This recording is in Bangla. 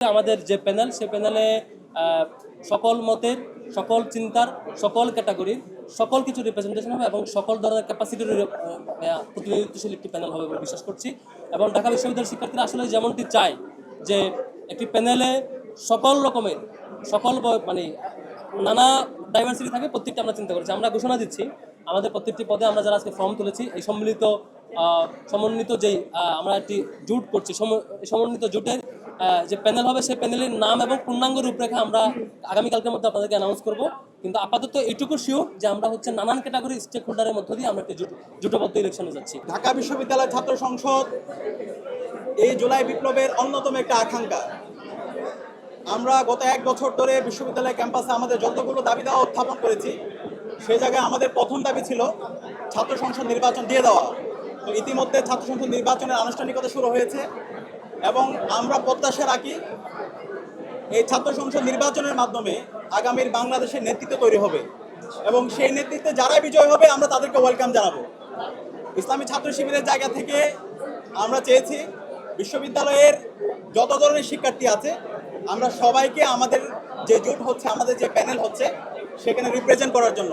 আমাদের যে প্যানেল সে প্যানেলে সকল মতের, সকল চিন্তার, সকল ক্যাটাগরির সকল কিছু রিপ্রেজেন্টেশন হবে এবং সকল ধরনের ক্যাপাসিটির প্রতিনিধিত্বশীল একটি প্যানেল হবে বলে বিশ্বাস করছি। এবং ঢাকা বিশ্ববিদ্যালয়ের শিক্ষার্থীরা আসলে যেমনটি চায় যে একটি প্যানেলে সকল রকমের মানে নানা ডাইভার্সিটি থাকে, প্রত্যেকটা আমরা চিন্তা করছি। আমরা ঘোষণা দিচ্ছি আমাদের প্রত্যেকটি পদে আমরা যারা আজকে ফর্ম তুলেছি এই সমন্বিত যেই আমরা একটি জোট করছি, সমন্বিত জোটের যে প্যানেল হবে সেই প্যানেলের নাম এবং পূর্ণাঙ্গ রূপরেখা আমরা আগামীকালকের মধ্যে আপনাদেরকে অ্যানাউন্স করব। কিন্তু আপাতত এইটুকু শিওর যে আমরা নানান ক্যাটাগরি স্টেক হোল্ডারের মধ্য দিয়ে আমরা একটি জোটবদ্ধ ইলেকশনে যাচ্ছি। ঢাকা বিশ্ববিদ্যালয় ছাত্র সংসদ এই জুলাই বিপ্লবের অন্যতম একটা আকাঙ্ক্ষা। আমরা গত 1 বছর ধরে বিশ্ববিদ্যালয় ক্যাম্পাসে আমাদের যতগুলো দাবি দেওয়া উত্থাপন করেছি, সেই জায়গায় আমাদের প্রথম দাবি ছিল ছাত্র সংসদ নির্বাচন দিয়ে দেওয়া। তো ইতিমধ্যে ছাত্র সংসদ নির্বাচনের আনুষ্ঠানিকতা শুরু হয়েছে এবং আমরা প্রত্যাশা রাখি এই ছাত্র সংসদ নির্বাচনের মাধ্যমে আগামীর বাংলাদেশের নেতৃত্ব তৈরি হবে এবং সেই নেতৃত্বে যারা বিজয় হবে আমরা তাদেরকে ওয়েলকাম জানাবো। ইসলামী ছাত্র শিবিরের জায়গা থেকে আমরা চেয়েছি বিশ্ববিদ্যালয়ের যত ধরনের শিক্ষার্থী আছে আমরা সবাইকে আমাদের যে জোট হচ্ছে, আমাদের যে প্যানেল হচ্ছে সেখানে রিপ্রেজেন্ট করার জন্য।